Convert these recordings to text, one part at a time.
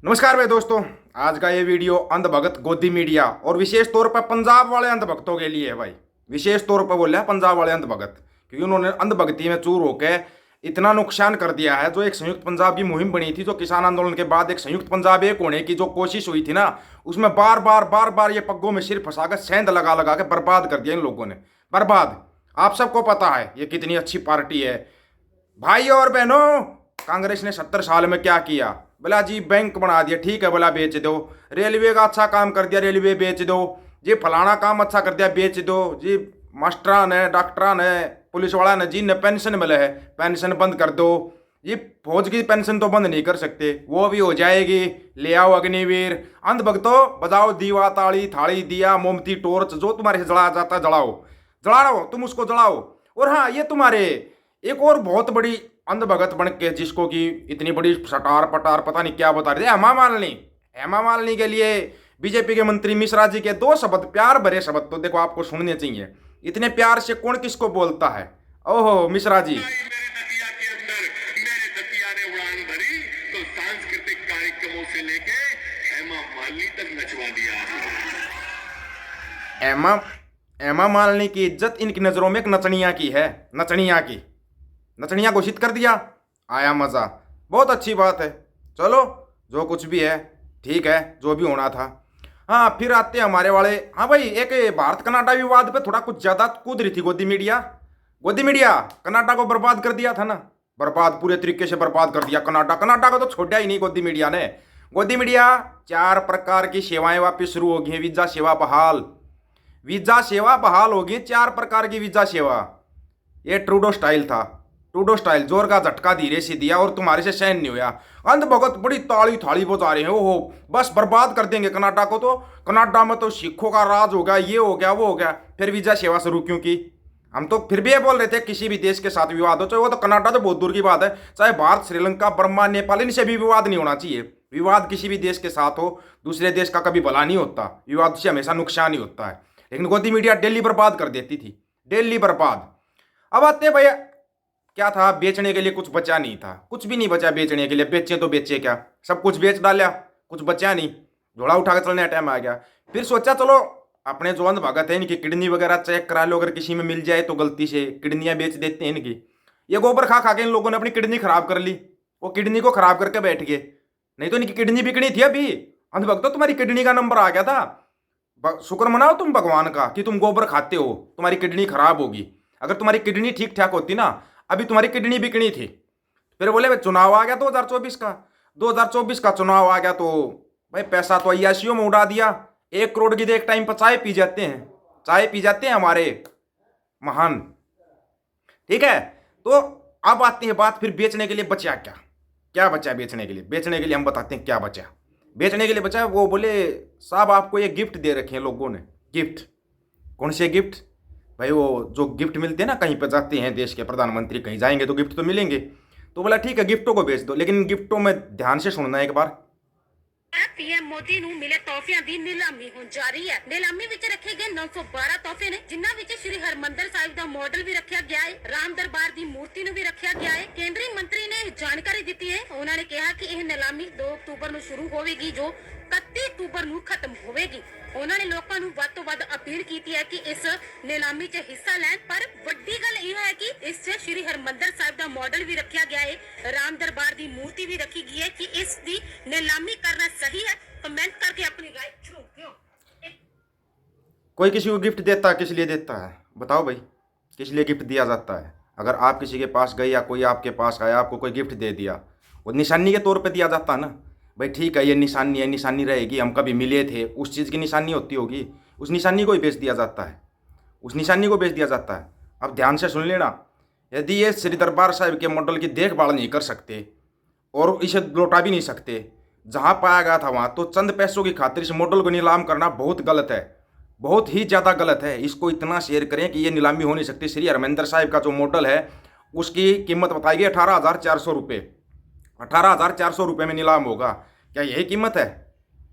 नमस्कार भाई दोस्तों। आज का ये वीडियो अंधभगत गोदी मीडिया और विशेष तौर पर पंजाब वाले अंधभक्तों के लिए है भाई। विशेष तौर पर बोल रहे हैं पंजाब वाले अंधभगत, क्योंकि उन्होंने अंधभक्ति में चूर होकर इतना नुकसान कर दिया है। जो एक संयुक्त पंजाब की मुहिम बनी थी, जो किसान आंदोलन के बाद एक संयुक्त पंजाब एक होने की जो कोशिश हुई थी ना, उसमें बार बार ये पग्गों में सिर फंसाकर सेंध लगा लगा के बर्बाद कर दिया इन लोगों ने। बर्बाद। आप सबको पता है ये कितनी अच्छी पार्टी है। भाई और बहनों, कांग्रेस ने 70 साल में क्या किया? बोला जी बैंक बना दिया, ठीक है, बोला बेच दो। रेलवे का अच्छा काम कर दिया, रेलवे बेच दो। जी फलाना काम अच्छा कर दिया, बेच दो। जी मास्टरा ने, डॉक्टरा ने, पुलिस वाला ने, जी ने पेंशन मिले है, पेंशन बंद कर दो। जी फौज की पेंशन तो बंद नहीं कर सकते, वो भी हो जाएगी। ले आओ अग्निवीर। अंधभक्तों, बजाओ दीवा, ताली, थाली, दिया, मोमती, टॉर्च, जो तुम्हारे से जलाया जाता है जलाओ। जला रहा हो तुम, उसको जलाओ। और हाँ, ये तुम्हारे एक और बहुत बड़ी अंधभगत बन के, जिसको कि इतनी बड़ी सटार पटार पता नहीं क्या बता रहे थे, हेमा मालिनी के लिए बीजेपी के मंत्री मिश्रा जी के दो शब्द, प्यार भरे शब्द, तो देखो आपको सुनने चाहिए। इतने प्यार से कौन किसको बोलता है? ओहो मिश्रा जी। हेमा हेमा मालिनी की इज्जत इनकी नजरों में एक नचनिया की है। नचनिया घोषित कर दिया। आया मजा। बहुत अच्छी बात है। चलो, जो कुछ भी है ठीक है, जो भी होना था। हाँ, फिर आते हैं हमारे वाले। हाँ भाई, एक भारत कनाडा विवाद पे थोड़ा कुछ ज्यादा कूद रही थी गोदी मीडिया कनाडा को बर्बाद कर दिया था ना। बर्बाद, पूरे तरीके से बर्बाद कर दिया कनाडा को तो छोड़ा ही नहीं गोदी मीडिया ने। गोदी मीडिया 4 प्रकार की सेवाएं वापस शुरू होगी। वीजा सेवा बहाल होगी। 4 प्रकार की वीजा सेवा। ये ट्रूडो स्टाइल था। जोर का झटका धीरे से दिया और तुम्हारे से सहन नहीं हुआ। अंधभगत बड़ी ताली थाली बजा रहे हैं। ओहो, बस बर्बाद कर देंगे कनाडा को। तो कनाडा में तो सिखों का राज होगा, ये हो गया वो हो गया। फिर वीजा सेवा शुरू क्यों की? हम तो फिर भी ये बोल रहे थे, किसी भी देश के साथ विवाद हो, चाहे वो तो कनाडा तो बहुत दूर की बात है, चाहे भारत, श्रीलंका, बर्मा, नेपाल, इनसे भी विवाद नहीं होना चाहिए। विवाद किसी भी देश के साथ हो, दूसरे देश का कभी भला नहीं होता, विवाद से हमेशा नुकसान ही होता है। लेकिन गोदी मीडिया डेली बर्बाद कर देती थी, डेली बर्बाद। अब आते हैं भैया, क्या था बेचने के लिए? कुछ बचा नहीं था, कुछ भी नहीं बचा बेचने के लिए। बेचे तो बेचे क्या? सब कुछ बेच डाला, कुछ बचा नहीं। झोला उठा के चलने का टाइम आ गया। फिर सोचा चलो अपने जो अंधभगत है इनकी किडनी वगैरह चेक करा लो, अगर किसी में मिल जाए तो गलती से किडनियां बेच देते हैं इनकी। ये गोबर खा खा के इन लोगों ने अपनी किडनी खराब कर ली। वो किडनी को खराब करके बैठ गए, नहीं तो इनकी किडनी बिकनी थी अभी। अंधभक्तों, तुम्हारी किडनी का नंबर आ गया था। शुक्र मनाओ तुम भगवान का कि तुम गोबर खाते हो, तुम्हारी किडनी खराब होगी। अगर तुम्हारी किडनी ठीक ठाक होती ना, अभी तुम्हारी किडनी बिकनी थी। फिर बोले चुनाव आ गया 2024 का। 2024 का चुनाव आ गया तो भाई पैसा तो अय्याशियों में उड़ा दिया। 1 करोड़ की एक टाइम पर चाय पी जाते हैं हमारे महान। ठीक है, तो अब आती है बात फिर बेचने के लिए बचा क्या? क्या बचा बेचने के लिए? बेचने के लिए हम बताते हैं क्या बचा। बेचने के लिए बचा, वो बोले साहब आपको ये गिफ्ट दे रखे हैं लोगों ने। गिफ्ट? कौन से गिफ्ट भाई? वो जो गिफ्ट मिलते हैं ना, कहीं पर जाते हैं देश के प्रधानमंत्री, कहीं जाएंगे तो गिफ्ट तो मिलेंगे। तो बोला ठीक है, गिफ्टों को बेच दो, लेकिन इन गिफ्टों में ध्यान से सुनना एक बार। पीएम मोदी ਨੂੰ ਮਿਲੇ ਤੋਹਫਿਆਂ ਦੀ ਨੀਲਾਮੀ ਹੁਣ ਜਾਰੀ ਹੈ। ਨੀਲਾਮੀ ਵਿੱਚ ਰੱਖੇ ਗਏ 912 ਤੋਹਫੇ ਨੇ, ਜਿਨ੍ਹਾਂ ਵਿੱਚ ਸ਼੍ਰੀ ਹਰਮੰਦਰ ਸਾਹਿਬ ਦਾ ਮਾਡਲ ਵੀ ਰੱਖਿਆ ਗਿਆ ਹੈ, ਰਾਮ ਦਰਬਾਰ ਦੀ ਮੂਰਤੀ ਨੂੰ ਵੀ ਰੱਖਿਆ ਗਿਆ ਹੈ। ਕੇਂਦਰੀ ਮੰਤਰੀ ਨੇ ਜਾਣਕਾਰੀ ਦਿੱਤੀ ਹੈ। ਉਹਨਾਂ ਨੇ ਕਿਹਾ ਕਿ ਇਹ ਨੀਲਾਮੀ 2 ਅਕਤੂਬਰ ਨੂੰ ਸ਼ੁਰੂ ਹੋਵੇਗੀ, ਜੋ 31 ਅਕਤੂਬਰ ਨੂੰ ਖਤਮ ਹੋਵੇਗੀ। ਉਹਨਾਂ ਨੇ ਲੋਕਾਂ ਨੂੰ ਵੱਧ ਤੋਂ ਵੱਧ ਅਪੀਲ ਕੀਤੀ ਹੈ ਕਿ ਇਸ ਨੀਲਾਮੀ 'ਚ ਹਿੱਸਾ ਲੈਣ। ਪਰ ਵੱਡੀ ਗੱਲ ਇਹ ਹੈ ਕਿ ਇਸ 'ਚ ਸ਼੍ਰੀ ਹਰਮੰਦਰ ਸਾਹਿਬ ਦਾ ਮਾਡਲ ਵੀ ਰੱਖਿਆ ਗਿਆ ਹੈ, ਰਾਮ ਦਰਬਾਰ ਦੀ ਮੂਰਤੀ भी रखी गई है। कि इस दी नीलामी करना सही है? कमेंट करके अपनी राय छोड़ो। कोई किसी को गिफ्ट देता है, किस लिए देता है बताओ भाई? किस लिए गिफ्ट दिया जाता है? अगर आप किसी के पास गए या कोई आपके पास आया, आपको कोई गिफ्ट दे दिया, वो निशानी के तौर पे दिया जाता है ना। भाई ठीक है, ये निशानी है, निशानी रहेगी, हम कभी मिले थे, उस चीज़ की निशानी होती होगी, उस निशानी को ही बेच दिया जाता है। अब ध्यान से सुन लेना, यदि ये श्री दरबार साहिब के मॉडल की देखभाल नहीं कर सकते और इसे लौटा भी नहीं सकते, जहाँ पाया गया था वहाँ, तो चंद पैसों की खातिर इस मॉडल को नीलाम करना बहुत गलत है, बहुत ही ज़्यादा गलत है। इसको इतना शेयर करें कि ये नीलामी हो नहीं सकती। श्री हरमंदिर साहिब का जो मॉडल है उसकी कीमत बताई गई 18,400 रुपये। 18,400 रुपये में नीलाम होगा। क्या यही कीमत है?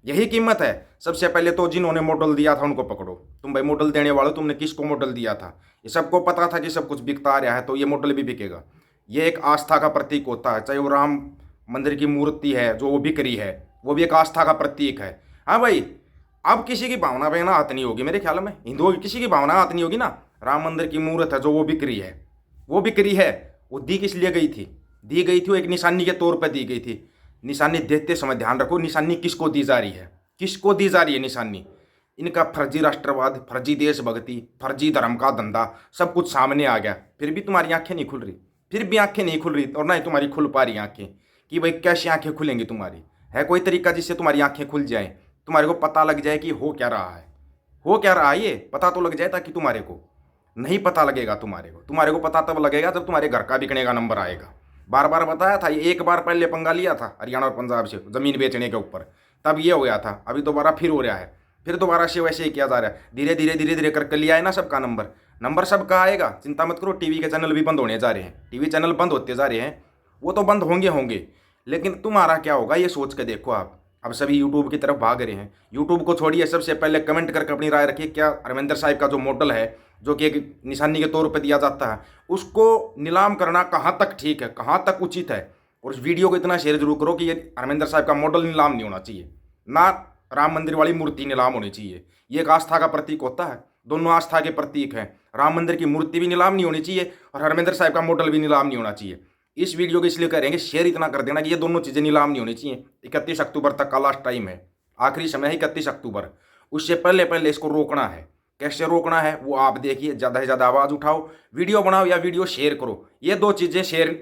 यही कीमत है। सबसे पहले तो जिन्होंने मॉडल दिया था उनको पकड़ो। तुम भाई मॉडल देने वाले, तुमने किसको मॉडल दिया था? ये सबको पता था कि सब कुछ बिकता आ रहा है, तो ये मॉडल भी बिकेगा। ये एक आस्था का प्रतीक होता है, चाहे वो राम मंदिर की मूर्ति है जो वो बिक रही है, वो भी एक आस्था का प्रतीक है। हाँ भाई, अब किसी की भावना पे ना हाथ नहीं होगी मेरे ख्याल में, हिंदुओं की किसी की भावना हाथ नहीं होगी ना। राम मंदिर की मूर्त है जो वो बिक्री है, वो बिक्री है। वो दी किस लिए गई थी? दी गई थी वो एक निशानी के तौर पर दी गई थी। निशानी देते समय ध्यान रखो, निशानी किसको दी जा रही है, किसको दी जा रही है निशानी। इनका फर्जी राष्ट्रवाद, फर्जी देशभक्ति, फर्जी धर्म का धंधा सब कुछ सामने आ गया। फिर भी तुम्हारी आंखें नहीं खुल रही, फिर भी आंखें नहीं खुल रही, और ना ही तुम्हारी खुल पा रही आंखें कि भाई कैसी आंखें खुलेंगी तुम्हारी। है कोई तरीका जिससे तुम्हारी आंखें खुल जाए, तुम्हारे को पता लग जाए कि हो क्या रहा है, हो क्या रहा है, ये पता तो लग जाए। ताकि तुम्हारे को नहीं पता लगेगा, तुम्हारे को पता तब लगेगा जब तुम्हारे घर का बिकने का नंबर आएगा। बार बार बताया था, ये एक बार पहले पंगा लिया था हरियाणा और पंजाब से ज़मीन बेचने के ऊपर, तब ये हो गया था। अभी दोबारा फिर हो रहा है, फिर दोबारा से वैसे ही किया जा रहा है। धीरे धीरे करके लिया है ना सबका नंबर सबका आएगा। चिंता मत करो, टीवी के चैनल भी बंद होने जा रहे हैं, टीवी चैनल बंद होते जा रहे हैं, वो तो बंद होंगे। लेकिन तुम्हारा क्या होगा ये सोच के देखो आप। अब सभी यूट्यूब की तरफ भाग रहे हैं। यूट्यूब को छोड़िए, सबसे पहले कमेंट करके अपनी राय रखिए, क्या हरमिंदर साहिब का जो मॉडल है, जो कि एक निशानी के तौर पर दिया जाता है, उसको नीलाम करना कहाँ तक ठीक है, कहाँ तक उचित है। और उस वीडियो को इतना शेयर जरूर करो कि ये हरमिंदर साहिब का मॉडल नीलाम नहीं होना चाहिए, ना राम मंदिर वाली मूर्ति नीलाम होनी चाहिए। ये एक आस्था का प्रतीक होता है, दोनों आस्था के प्रतीक हैं। राम मंदिर की मूर्ति भी नीलाम नहीं होनी चाहिए और हरमिंदर साहिब का मॉडल भी नीलाम नहीं होना चाहिए। इस वीडियो को इसलिए करेंगे शेयर इतना कर देना कि ये दोनों चीज़ें नीलाम नहीं होनी चाहिए। 31 अक्टूबर तक का लास्ट टाइम है, आखिरी समय है 31 अक्टूबर। उससे पहले इसको रोकना है। कैसे रोकना है वो आप देखिए, ज़्यादा से ज़्यादा आवाज़ उठाओ, वीडियो बनाओ या वीडियो शेयर करो। ये दो चीज़ें शेयर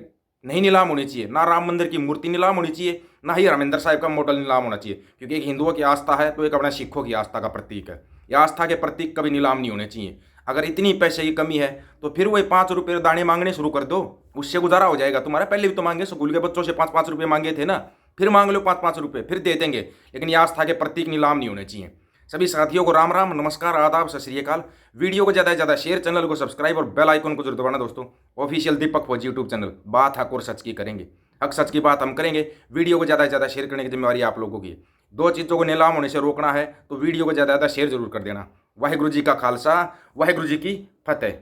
नहीं नीलाम होनी चाहिए, ना राम मंदिर की मूर्ति नीलाम होनी चाहिए, ना ही हरमिंदर साहिब का मॉडल नीलाम होना चाहिए। क्योंकि एक हिंदुओं की आस्था है तो एक अपने सिखों की आस्था का प्रतीक है। यह आस्था के प्रतीक कभी नीलाम नहीं होने चाहिए। अगर इतनी पैसे की कमी है तो फिर वही 5 रुपये दाने मांगने शुरू कर दो, उससे गुजारा हो जाएगा तुम्हारा। पहले भी तो मांगे, स्कूल के बच्चों से 5-5 रुपये मांगे थे ना, फिर मांग लो 5-5 रुपये, फिर दे देंगे। लेकिन ये आस्था के प्रतीक नीलाम नहीं होने चाहिए। सभी साथियों को राम राम, नमस्कार, आदाब, सत श्री अकाल। वीडियो को ज़्यादा से ज़्यादा शेयर, चैनल को सब्सक्राइब और बेल आइकन को जरूर दबाना दोस्तों। ऑफिशियल दीपक फौजी यूट्यूब चैनल, बात हक और सच की करेंगे, हक सच की बात हम करेंगे। वीडियो को ज़्यादा से ज़्यादा शेयर करने की जिम्मेवारी आप लोगों की है। दो चीज़ों को नीलाम होने से रोकना है तो वीडियो को ज़्यादा से ज़्यादा शेयर जरूर कर देना। वाहिगुरु जी का खालसा, वाहिगुरु जी की फतेह।